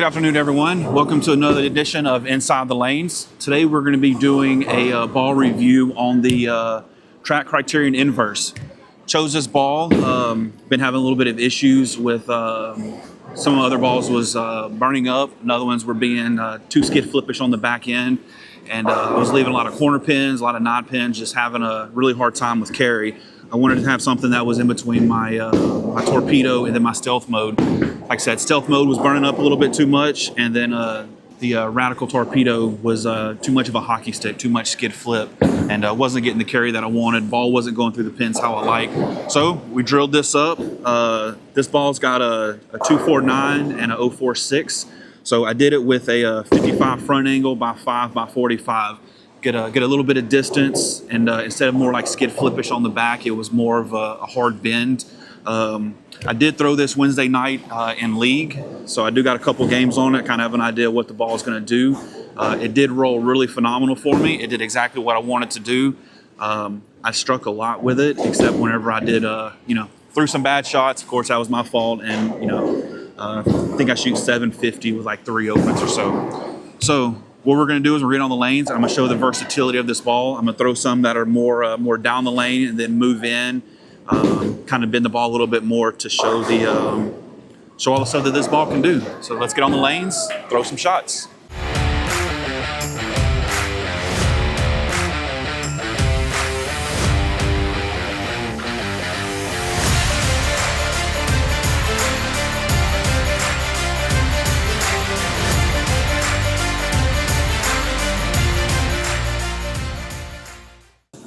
Good afternoon, everyone. Welcome to another edition of Inside the Lanes. Today we're going to be doing a ball review on the Track Criterion Inverse. Chose this ball, been having a little bit of issues with some other balls was burning up, and other ones were being too skid flippish on the back end. And I was leaving a lot of corner pins, a lot of knot pins, just having a really hard time with carry. I wanted to have something that was in between my my torpedo and then my stealth mode. Like I said, stealth mode was burning up a little bit too much, and then the radical torpedo was too much of a hockey stick, too much skid flip, and wasn't getting the carry that I wanted. Ball wasn't going through the pins how I like. So we drilled this up. This ball's got a 249 and a 046. So I did it with a 55 front angle by 5 by 45. Get a little bit of distance, and instead of more like skid flippish on the back, it was more of a hard bend. I did throw this Wednesday night in league, so I do got a couple games on it, kind of have an idea what the ball is going to do. It did roll really phenomenal for me. It did exactly what I wanted to do. I struck a lot with it, except whenever I did, threw some bad shots. Of course, that was my fault, and I think I shoot 750 with like 3 opens or so. So what we're going to do is we're getting on the lanes. I'm going to show the versatility of this ball. I'm going to throw some that are more down the lane and then move in, kind of bend the ball a little bit more to show show all the stuff that this ball can do. So let's get on the lanes, throw some shots.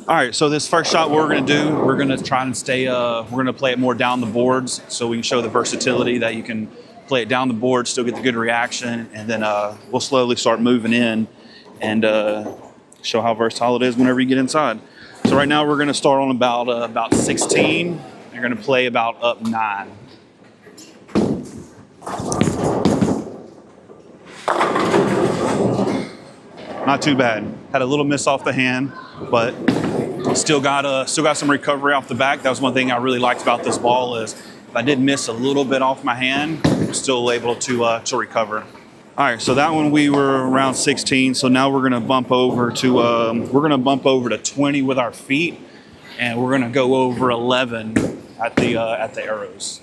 All right, so this first shot, what we're going to do, we're going to try and stay, we're going to play it more down the boards so we can show the versatility that you can play it down the board, still get the good reaction, and then we'll slowly start moving in and show how versatile it is whenever you get inside. So right now we're going to start on about 16. You're going to play about up 9. Not too bad. Had a little miss off the hand, but still got some recovery off the back. That was one thing I really liked about this ball is if I did miss a little bit off my hand, I'm still able to recover. All right, so that one we were around 16. So now we're gonna bump over to 20 with our feet, and we're gonna go over 11 at the arrows.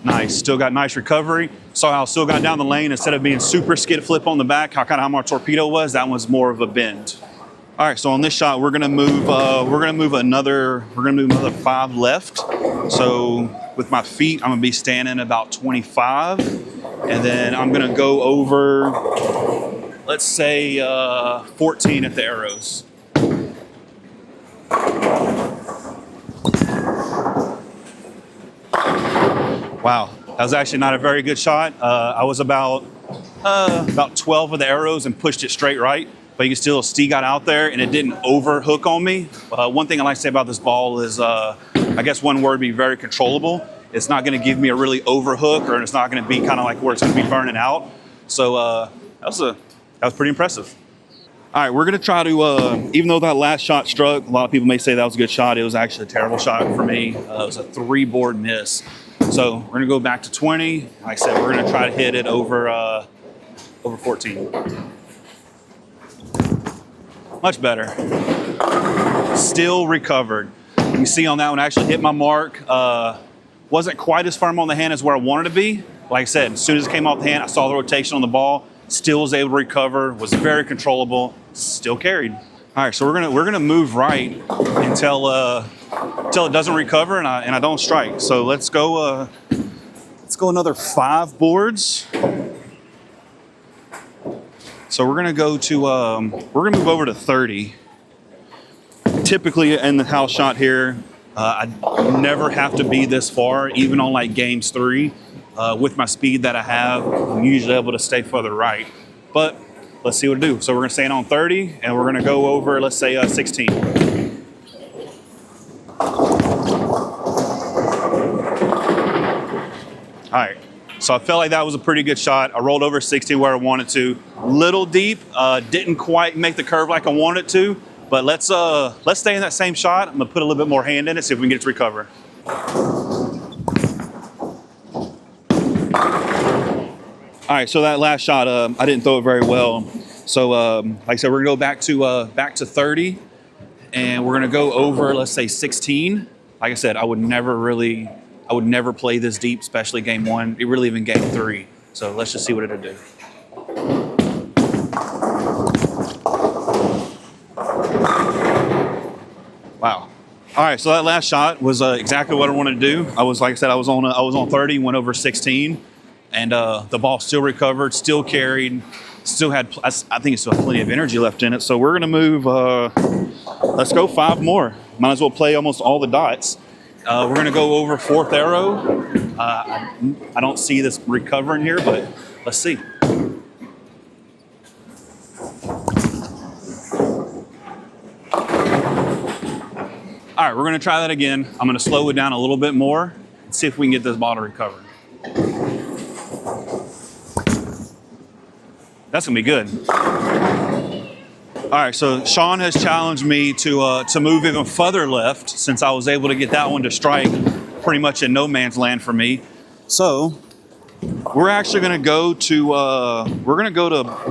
Nice, still got nice recovery. Saw how I still got down the lane instead of being super skid flip on the back, how my torpedo was, that one's more of a bend. All right, so on this shot, we're gonna move another 5 left. So with my feet, I'm gonna be standing about 25, and then I'm gonna go over, let's say 14 at the arrows. Wow, that was actually not a very good shot. I was about 12 of the arrows and pushed it straight right, but you can still see got out there and it didn't overhook on me. One thing I like to say about this ball is, I guess one word would be very controllable. It's not going to give me a really overhook, or it's not going to be kind of like where it's going to be burning out. So that was pretty impressive. All right, we're going to try to, even though that last shot struck, a lot of people may say that was a good shot. It was actually a terrible shot for me. It was a 3-board miss. So we're gonna go back to 20. Like I said, we're gonna try to hit it over 14. Much better. Still recovered. You can see on that one, I actually hit my mark. Wasn't quite as firm on the hand as where I wanted to be. Like I said, as soon as it came off the hand, I saw the rotation on the ball. Still was able to recover. Was very controllable. Still carried. All right, so we're gonna move right until it doesn't recover and I don't strike. So let's go another 5 boards. So we're gonna go to we're gonna move over to 30. Typically in the house shot here, I never have to be this far, even on like games 3. With my speed that I have, I'm usually able to stay further right. But let's see what to do. So we're gonna stand on 30 and we're gonna go over, let's say 16. All right, so I felt like that was a pretty good shot. I rolled over 60 where I wanted to. Little deep, didn't quite make the curve like I wanted to, but let's stay in that same shot. I'm gonna put a little bit more hand in it, see if we can get it to recover. All right, so that last shot, I didn't throw it very well. So, like I said, we're gonna go back to 30, and we're gonna go over, let's say 16. Like I said, I would never play this deep, especially game one, really even game three. So let's just see what it'll do. Wow. All right, so that last shot was exactly what I wanted to do. Like I said, I was on 30, went over 16, and the ball still recovered, still carried, still had, I think it still had plenty of energy left in it. So we're gonna move, let's go 5 more. Might as well play almost all the dots. We're gonna go over 4th arrow. I don't see this recovering here, but let's see. All right, we're gonna try that again. I'm gonna slow it down a little bit more and see if we can get this ball to recover. That's gonna be good. All right, so Sean has challenged me to move even further left since I was able to get that one to strike pretty much in no man's land for me. So we're actually gonna go to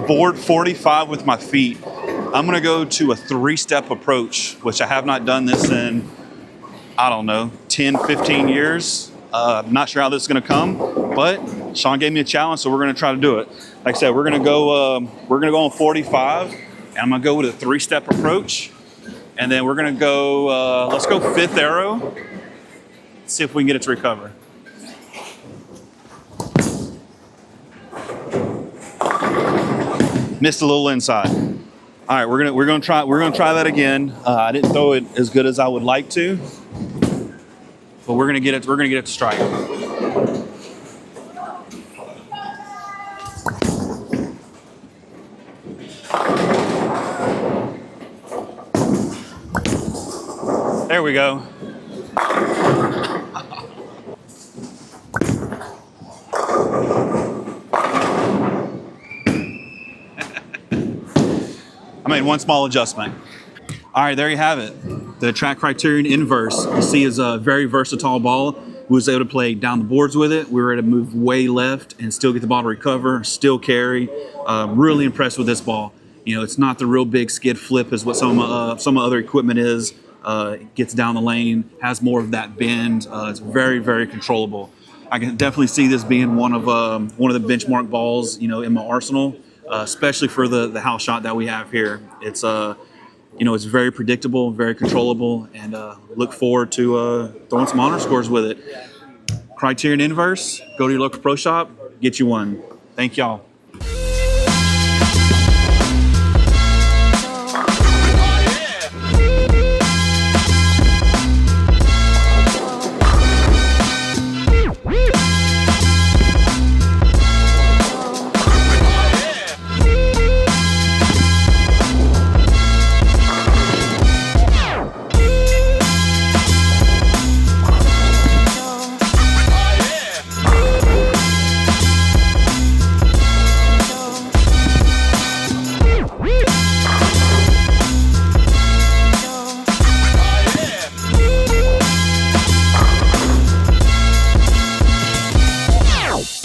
board 45 with my feet. I'm gonna go to a 3-step approach, which I have not done this in, I don't know, 10, 15 years. I'm not sure how this is gonna come, but Sean gave me a challenge, so we're gonna try to do it. Like I said, we're gonna go on 45, and I'm gonna go with a 3-step approach, and then we're gonna go, let's go 5th arrow, see if we can get it to recover. Missed a little inside. All right, we're gonna try that again. I didn't throw it as good as I would like to, but we're gonna get it to strike. There we go. I made one small adjustment. All right, there you have it. The Track Criterion Inverse, you see, is a very versatile ball. We was able to play down the boards with it. We were able to move way left and still get the ball to recover, still carry. Really impressed with this ball. You know, it's not the real big skid flip as what some other equipment is. It gets down the lane, has more of that bend. It's very, very controllable. I can definitely see this being one of the benchmark balls, you know, in my arsenal. Especially for the house shot that we have here. It's it's very predictable, very controllable, and look forward to throwing some honor scores with it. Criterion Inverse, go to your local pro shop, get you one. Thank y'all.